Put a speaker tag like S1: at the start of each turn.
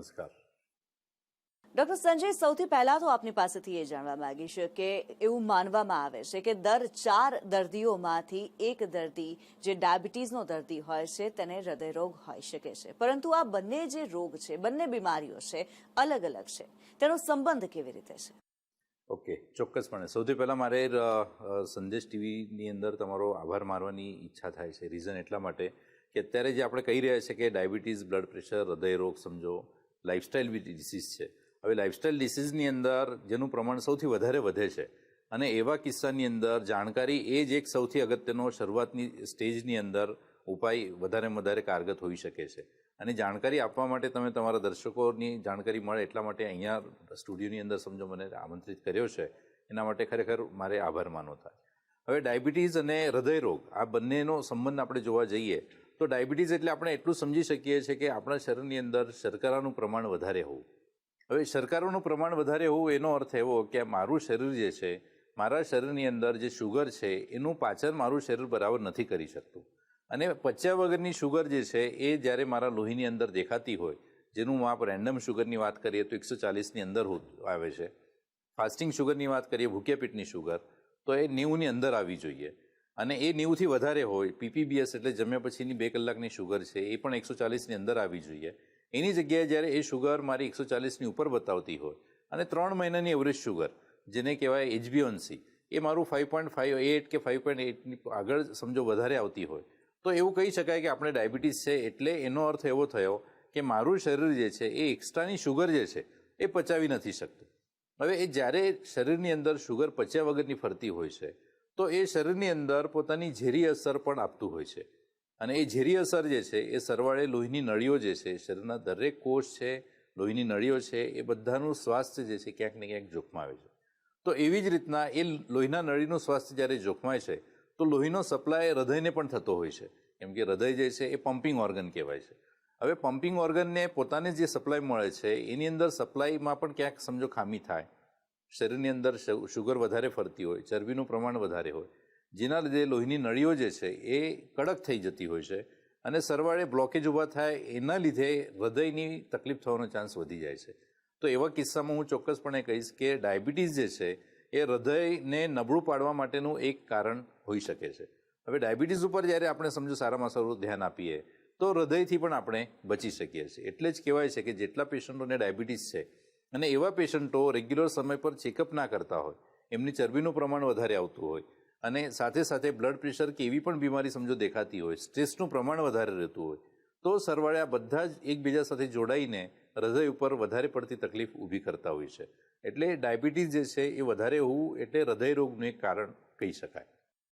S1: નમસ્કાર.
S2: ડોક્ટર સંજય, સૌથી પહેલા તો આપની પાસેથી એ જાણવા માંગીશ કે એવું માનવામાં આવે છે કે દર 4 દર્દીઓમાંથી એક દર્દી જે ડાયાબિટીસનો દર્દી હોય છે તેને હૃદયરોગ હોઈ શકે છે, પરંતુ આ બંને જે રોગ છે, બંને બીમારીઓ છે, અલગ અલગ છે. તેનો સંબંધ કેવી રીતે છે?
S1: ઓકે, ચોક્કસપણે. સૌથી પહેલાં મારે સંદેશ ટીવીની અંદર તમારો આભાર માનવાની ઈચ્છા થાય છે. રીઝન એટલા માટે કે અત્યારે જે આપણે કહી રહ્યા છીએ કે ડાયાબિટીસ, બ્લડ પ્રેશર, હૃદયરોગ સમજો લાઇફસ્ટાઇલ ડિસીઝ છે. હવે લાઇફસ્ટાઇલ ડિસીઝની અંદર જેનું પ્રમાણ સૌથી વધારે વધે છે અને એવા કિસ્સાની અંદર જાણકારી એ જ એક સૌથી અગત્યનો શરૂઆતની સ્ટેજની અંદર ઉપાય વધારે કારગર હોઈ શકે છે. અને જાણકારી આપવા માટે તમે તમારા દર્શકોની જાણકારી મળે એટલા માટે અહીંયા સ્ટુડિયોની અંદર સમજો મને આમંત્રિત કર્યો છે, એના માટે ખરેખર મારે આભાર માનવો થાય. હવે ડાયાબિટીસ અને હૃદયરોગ આ બંનેનો સંબંધ આપણે જોવા જઈએ તો ડાયાબિટીસ એટલે આપણે એટલું સમજી શકીએ છીએ કે આપણા શરીરની અંદર શર્કરાનું પ્રમાણ વધારે હોવું. હવે શર્કરાનું પ્રમાણ વધારે હોવું એનો અર્થ એવો કે મારું શરીર જે છે, મારા શરીરની અંદર જે શુગર છે એનું પાચન મારું શરીર બરાબર નથી કરી શકતું. અને પચ્યા વગરની શુગર જે છે એ જ્યારે મારા લોહીની અંદર દેખાતી હોય, જેનું માપ રેન્ડમ શુગરની વાત કરીએ તો 140ની અંદર આવે છે. ફાસ્ટિંગ શુગરની વાત કરીએ, ભૂખ્યા પેટની શુગર, તો એ 90ની અંદર આવી જોઈએ. અને એ 90થી વધારે હોય, પીપીબીએસ એટલે જમ્યા પછીની 2 કલાકની શુગર છે એ પણ 140ની અંદર આવી જોઈએ. એની જગ્યાએ જ્યારે એ શુગર મારી 140ની ઉપર બતાવતી હોય અને 3 મહિનાની એવરેજ શુગર જેને કહેવાય HbA1c એ મારું 5.58 કે 5.8ની આગળ સમજો વધારે આવતી હોય તો એવું કહી શકાય કે આપણે ડાયાબિટીસ છે. એટલે એનો અર્થ એવો થયો કે મારું શરીર જે છે એ એક્સ્ટ્રાની શુગર જે છે એ પચાવી નથી શકતું. હવે એ જ્યારે શરીરની અંદર શુગર પચ્યા વગરની ફરતી હોય છે તો એ શરીરની અંદર પોતાની ઝેરી અસર પણ આપતું હોય છે. અને એ ઝેરી અસર જે છે એ સરવાળે લોહીની નળીઓ જે છે, શરીરના દરેક કોષ છે, લોહીની નળીઓ છે, એ બધાનું સ્વાસ્થ્ય જે છે ક્યાંક ને ક્યાંક જોખમાવે છે. તો એવી જ રીતના એ લોહીના નળીનું સ્વાસ્થ્ય જ્યારે જોખમાય છે તો લોહીનો સપ્લાય હૃદયને પણ થતો હોય છે. કેમ કે હૃદય જે છે એ પમ્પિંગ ઓર્ગન કહેવાય છે. હવે પમ્પિંગ ઓર્ગનને પોતાને જે સપ્લાય મળે છે એની અંદર સપ્લાયમાં પણ ક્યાંક સમજો ખામી થાય, શરીરની અંદર શુગર વધારે ફરતી હોય, ચરબીનું પ્રમાણ વધારે હોય, જેના લીધે લોહીની નળીઓ જે છે એ કડક થઈ જતી હોય છે અને સરવાળે બ્લોકેજ ઊભા થાય, એના લીધે હૃદયની તકલીફ થવાનો ચાન્સ વધી જાય છે. તો એવા કિસ્સામાં હું ચોક્કસપણે કહીશ કે ડાયાબિટીસ જે છે એ હૃદયને નબળું પાડવા માટેનું એક કારણ હોઈ શકે છે. હવે ડાયાબિટીસ ઉપર જ્યારે આપણે સમજો સારામાં સારું ધ્યાન આપીએ તો હૃદયથી પણ આપણે બચી શકીએ છીએ. એટલે જ કહેવાય છે કે જેટલા પેશન્ટોને ડાયાબિટીસ છે અને એવા પેશન્ટો રેગ્યુલર સમય પર ચેકઅપ ના કરતા હોય, એમની ચરબીનું પ્રમાણ વધારે આવતું હોય અને સાથે સાથે બ્લડ પ્રેશર કે એવી પણ બીમારી સમજો દેખાતી હોય, સ્ટ્રેસનું પ્રમાણ વધારે રહેતું હોય, તો સરવાળે આ બધા જ એકબીજા સાથે જોડાઈને હૃદય ઉપર વધારે પડતી તકલીફ ઊભી કરતા હોય છે. એટલે ડાયાબિટીસ જે છે એ વધારે હોવું એટલે હૃદયરોગનું એક કારણ કહી શકાય.